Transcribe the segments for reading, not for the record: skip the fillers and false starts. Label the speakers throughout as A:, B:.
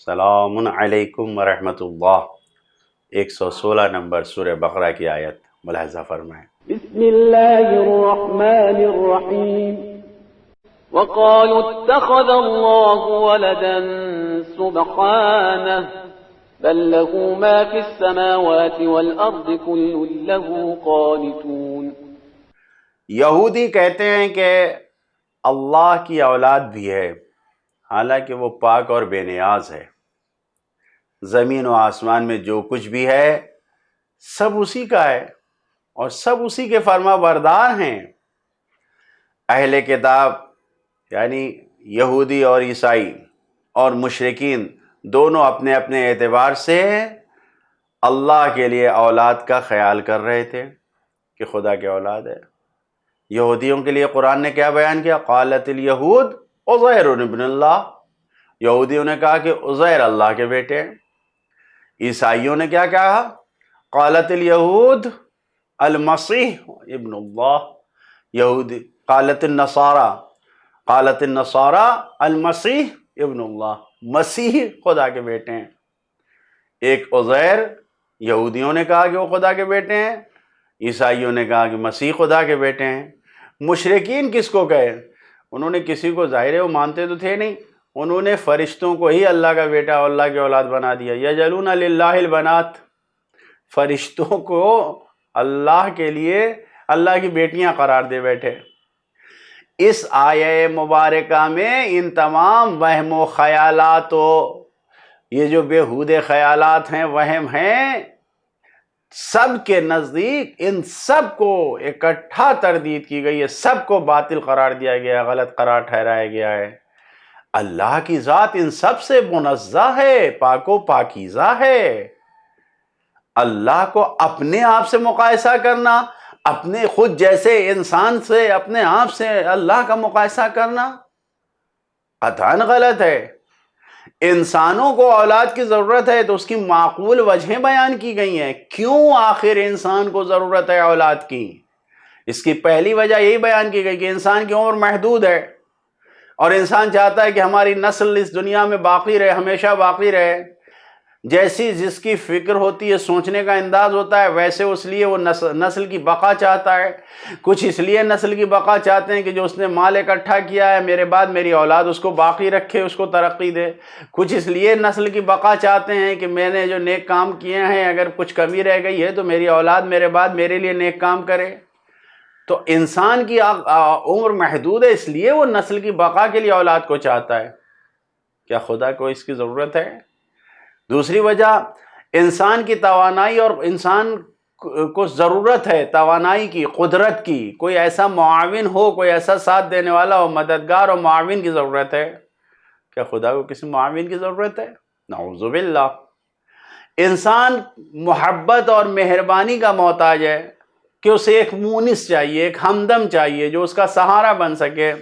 A: سلام علیکم ورحمۃ اللہ 116 نمبر سورہ بقرہ کی آیت ملاحظہ فرمائیں۔
B: بسم اللہ الرحمن الرحیم وقالوا اتخذ اللہ ولدا سبحانہ بل له ما في السماوات والارض كل له قانتون۔
A: یہودی کہتے ہیں کہ اللہ کی اولاد بھی ہے، حالانکہ وہ پاک اور بے نیاز ہے۔ زمین و آسمان میں جو کچھ بھی ہے سب اسی کا ہے اور سب اسی کے فرما بردار ہیں۔ اہل کتاب یعنی یہودی اور عیسائی اور مشرکین دونوں اپنے اپنے اعتبار سے اللہ کے لیے اولاد کا خیال کر رہے تھے کہ خدا کی اولاد ہے۔ یہودیوں کے لیے قرآن نے کیا بیان کیا؟ قالت الیہود عزیر ابن اللہ، یہودیوں نے کہا کہ عزیر اللہ کے بیٹے ہیں۔ عیسائیوں نے کیا کہا؟ قالت الیہود المسیح ابن اللہ، یہودی قالت النصارى المسیح ابن اللہ، مسیح خدا کے بیٹے ہیں۔ ایک عزیر یہودیوں نے کہا کہ وہ خدا کے بیٹے ہیں، عیسائیوں نے کہا کہ مسیح خدا کے بیٹے ہیں۔ مشرکین کس کو کہے؟ انہوں نے کسی کو، ظاہر ہے وہ مانتے تو تھے نہیں، انہوں نے فرشتوں کو ہی اللہ کا بیٹا اور اللہ کی اولاد بنا دیا۔ یجعلون للہ البنات، فرشتوں کو اللہ کے لیے اللہ کی بیٹیاں قرار دے بیٹھے۔ اس آیہ مبارکہ میں ان تمام وہم و خیالات و یہ جو بیہودے خیالات ہیں، وہم ہیں، سب کے نزدیک ان سب کو اکٹھا تردید کی گئی ہے، سب کو باطل قرار دیا گیا ہے، غلط قرار ٹھہرایا گیا ہے۔ اللہ کی ذات ان سب سے منزہ ہے، پاک و پاکیزہ ہے۔ اللہ کو اپنے آپ سے مقایسہ کرنا، اپنے خود جیسے انسان سے، اپنے آپ سے اللہ کا مقایسہ کرنا قطعاً غلط ہے۔ انسانوں کو اولاد کی ضرورت ہے تو اس کی معقول وجہیں بیان کی گئی ہیں، کیوں آخر انسان کو ضرورت ہے اولاد کی۔ اس کی پہلی وجہ یہی بیان کی گئی کہ انسان کی عمر محدود ہے اور انسان چاہتا ہے کہ ہماری نسل اس دنیا میں باقی رہے، ہمیشہ باقی رہے۔ جیسی جس کی فکر ہوتی ہے، سوچنے کا انداز ہوتا ہے، ویسے اس لیے وہ نسل کی بقا چاہتا ہے۔ کچھ اس لیے نسل کی بقا چاہتے ہیں کہ جو اس نے مال اکٹھا کیا ہے میرے بعد میری اولاد اس کو باقی رکھے، اس کو ترقی دے۔ کچھ اس لیے نسل کی بقا چاہتے ہیں کہ میں نے جو نیک کام کیے ہیں اگر کچھ کمی رہ گئی ہے تو میری اولاد میرے بعد میرے لیے نیک کام کرے۔ تو انسان کی عمر محدود ہے، اس لیے وہ نسل کی بقا کے لیے اولاد کو چاہتا ہے۔ کیا خدا کو اس کی ضرورت ہے؟ دوسری وجہ انسان کی توانائی، اور انسان کو ضرورت ہے توانائی کی، قدرت کی، کوئی ایسا معاون ہو، کوئی ایسا ساتھ دینے والا ہو، مددگار اور معاون کی ضرورت ہے۔ کیا خدا کو کسی معاون کی ضرورت ہے؟ نعوذ باللہ۔ انسان محبت اور مہربانی کا محتاج ہے کہ اسے ایک مونس چاہیے، ایک ہمدم چاہیے جو اس کا سہارا بن سکے،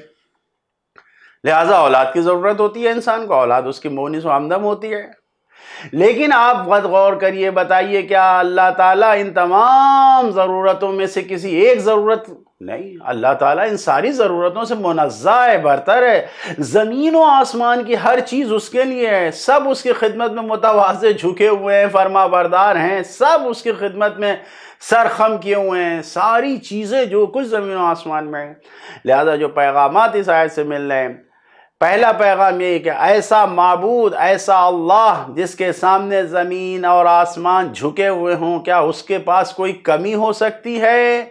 A: لہٰذا اولاد کی ضرورت ہوتی ہے انسان کو، اولاد اس کی مونس و ہمدم ہوتی ہے۔ لیکن آپ غور کریے، بتائیے کیا اللہ تعالیٰ ان تمام ضرورتوں میں سے کسی ایک ضرورت نہیں، اللہ تعالیٰ ان ساری ضرورتوں سے منزہ ہے، برتر ہے۔ زمین و آسمان کی ہر چیز اس کے لیے ہے، سب اس کی خدمت میں متواضع جھکے ہوئے ہیں، فرما بردار ہیں، سب اس کی خدمت میں سر خم کیے ہوئے ہیں، ساری چیزیں جو کچھ زمین و آسمان میں ہیں۔ لہذا جو پیغامات اس آیت سے مل رہے ہیں، پہلا پیغام یہ کہ ایسا معبود، ایسا اللہ جس کے سامنے زمین اور آسمان جھکے ہوئے ہوں، کیا اس کے پاس کوئی کمی ہو سکتی ہے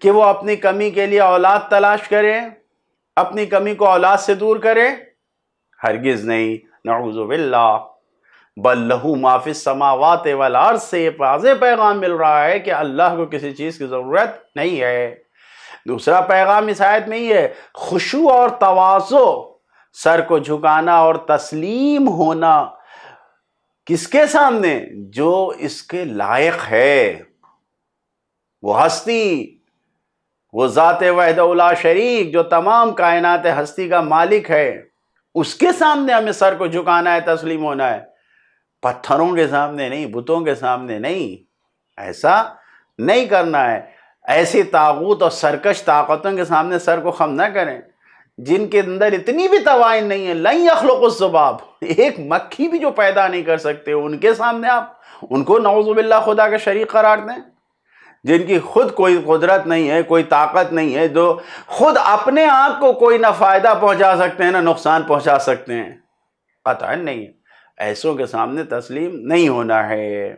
A: کہ وہ اپنی کمی کے لیے اولاد تلاش کرے، اپنی کمی کو اولاد سے دور کرے؟ ہرگز نہیں، نعوذ باللہ۔ بل لہ ما فی السماوات والارض سے یہ واضح پیغام مل رہا ہے کہ اللہ کو کسی چیز کی ضرورت نہیں ہے۔ دوسرا پیغام اس آیت میں یہ ہے، خشوع اور تواضع، سر کو جھکانا اور تسلیم ہونا کس کے سامنے؟ جو اس کے لائق ہے، وہ ہستی، وہ ذات وحدہ لا شریک جو تمام کائنات ہستی کا مالک ہے، اس کے سامنے ہمیں سر کو جھکانا ہے، تسلیم ہونا ہے، پتھروں کے سامنے نہیں، بتوں کے سامنے نہیں۔ ایسا نہیں کرنا ہے، ایسی طاغوت اور سرکش طاقتوں کے سامنے سر کو خم نہ کریں۔ جن کے اندر اتنی بھی توان نہیں ہے، لن یخلق الذباب، ایک مکھی بھی جو پیدا نہیں کر سکتے، ان کے سامنے آپ ان کو نعوذ باللہ خدا کا شریک قرار دیں، جن کی خود کوئی قدرت نہیں ہے، کوئی طاقت نہیں ہے، جو خود اپنے آپ کو کوئی نہ فائدہ پہنچا سکتے ہیں نہ نقصان پہنچا سکتے ہیں، قطعاً نہیں ہے۔ ایسوں کے سامنے تسلیم نہیں ہونا ہے۔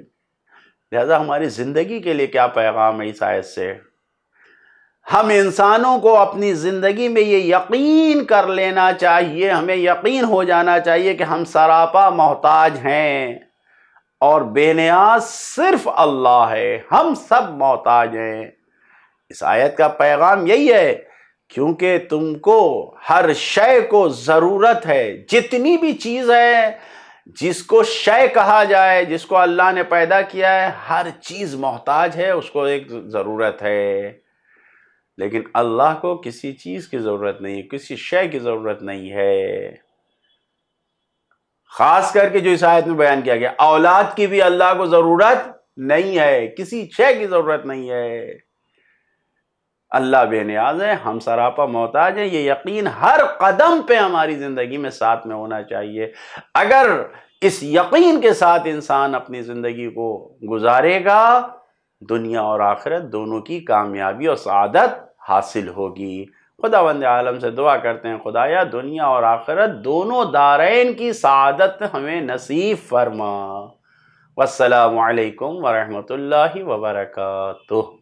A: لہذا ہماری زندگی کے لیے کیا پیغام ہے اس آیت سے؟ ہم انسانوں کو اپنی زندگی میں یہ یقین کر لینا چاہیے، ہمیں یقین ہو جانا چاہیے کہ ہم سراپا محتاج ہیں اور بے نیاز صرف اللہ ہے، ہم سب محتاج ہیں۔ اس آیت کا پیغام یہی ہے، کیونکہ تم کو ہر شے کو ضرورت ہے، جتنی بھی چیز ہے جس کو شے کہا جائے، جس کو اللہ نے پیدا کیا ہے، ہر چیز محتاج ہے، اس کو ایک ضرورت ہے، لیکن اللہ کو کسی چیز کی ضرورت نہیں ہے، کسی شے کی ضرورت نہیں ہے۔ خاص کر کے جو اس آیت میں بیان کیا گیا، اولاد کی بھی اللہ کو ضرورت نہیں ہے، کسی شے کی ضرورت نہیں ہے، اللہ بے نیاز ہے، ہم سراپا محتاج ہیں۔ یہ یقین ہر قدم پہ ہماری زندگی میں ساتھ میں ہونا چاہیے۔ اگر اس یقین کے ساتھ انسان اپنی زندگی کو گزارے گا، دنیا اور آخرت دونوں کی کامیابی اور سعادت حاصل ہوگی۔ خداوند عالم سے دعا کرتے ہیں، خدایا دنیا اور آخرت دونوں دارین کی سعادت ہمیں نصیب فرما۔ والسلام علیکم ورحمۃ اللہ وبرکاتہ۔